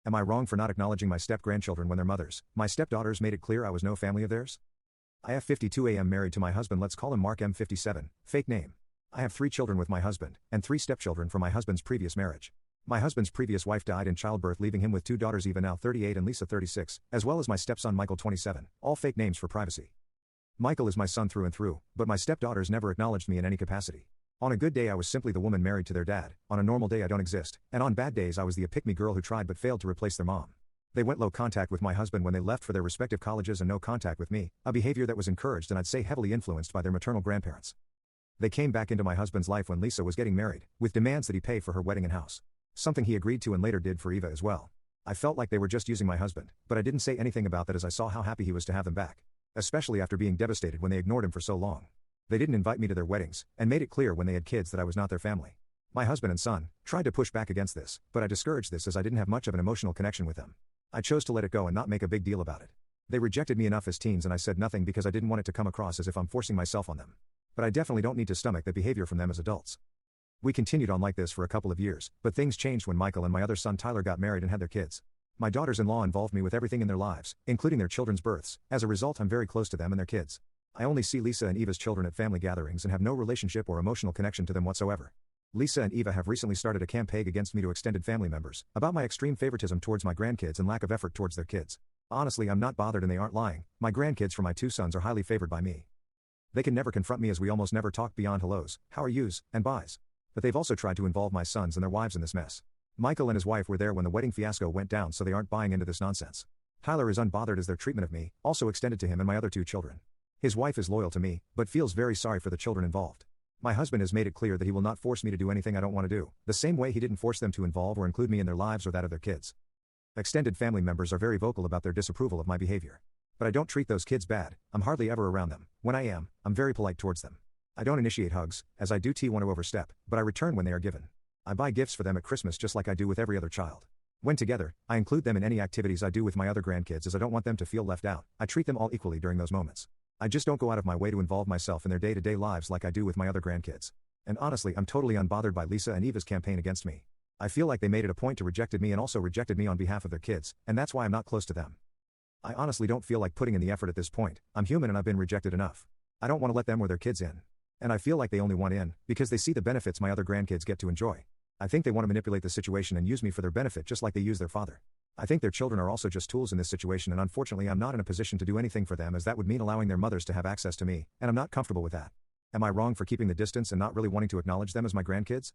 Am I wrong for not acknowledging my step-grandchildren when they're mothers? My stepdaughters made it clear I was no family of theirs? I have 52 am married to my husband, let's call him Mark M57, fake name. I have 3 children with my husband, and 3 stepchildren from my husband's previous marriage. My husband's previous wife died in childbirth, leaving him with 2 daughters, Eva now 38 and Lisa 36, as well as my stepson Michael 27, all fake names for privacy. Michael is my son through and through, but my stepdaughters never acknowledged me in any capacity. On a good day I was simply the woman married to their dad, on a normal day I don't exist, and on bad days I was the pick-me girl who tried but failed to replace their mom. They went low contact with my husband when they left for their respective colleges and no contact with me, a behavior that was encouraged and I'd say heavily influenced by their maternal grandparents. They came back into my husband's life when Lisa was getting married, with demands that he pay for her wedding and house. Something he agreed to and later did for Eva as well. I felt like they were just using my husband, but I didn't say anything about that as I saw how happy he was to have them back. Especially after being devastated when they ignored him for so long. They didn't invite me to their weddings, and made it clear when they had kids that I was not their family. My husband and son tried to push back against this, but I discouraged this as I didn't have much of an emotional connection with them. I chose to let it go and not make a big deal about it. They rejected me enough as teens and I said nothing because I didn't want it to come across as if I'm forcing myself on them. But I definitely don't need to stomach that behavior from them as adults. We continued on like this for a couple of years, but things changed when Michael and my other son Tyler got married and had their kids. My daughters-in-law involved me with everything in their lives, including their children's births. As a result, I'm very close to them and their kids. I only see Lisa and Eva's children at family gatherings and have no relationship or emotional connection to them whatsoever. Lisa and Eva have recently started a campaign against me to extended family members, about my extreme favoritism towards my grandkids and lack of effort towards their kids. Honestly, I'm not bothered and they aren't lying. My grandkids from my 2 sons are highly favored by me. They can never confront me as we almost never talk beyond hellos, how are yous, and byes. But they've also tried to involve my sons and their wives in this mess. Michael and his wife were there when the wedding fiasco went down, so they aren't buying into this nonsense. Tyler is unbothered as their treatment of me, also extended to him and my other 2 children. His wife is loyal to me, but feels very sorry for the children involved. My husband has made it clear that he will not force me to do anything I don't want to do, the same way he didn't force them to involve or include me in their lives or that of their kids. Extended family members are very vocal about their disapproval of my behavior. But I don't treat those kids bad, I'm hardly ever around them. When I am, I'm very polite towards them. I don't initiate hugs, as I do want to overstep, but I return when they are given. I buy gifts for them at Christmas just like I do with every other child. When together, I include them in any activities I do with my other grandkids as I don't want them to feel left out. I treat them all equally during those moments. I just don't go out of my way to involve myself in their day-to-day lives like I do with my other grandkids. And honestly, I'm totally unbothered by Lisa and Eva's campaign against me. I feel like they made it a point to rejected me and also rejected me on behalf of their kids, and that's why I'm not close to them. I honestly don't feel like putting in the effort at this point. I'm human and I've been rejected enough. I don't want to let them or their kids in. And I feel like they only want in, because they see the benefits my other grandkids get to enjoy. I think they want to manipulate the situation and use me for their benefit just like they use their father. I think their children are also just tools in this situation, and unfortunately I'm not in a position to do anything for them, as that would mean allowing their mothers to have access to me, and I'm not comfortable with that. Am I wrong for keeping the distance and not really wanting to acknowledge them as my grandkids?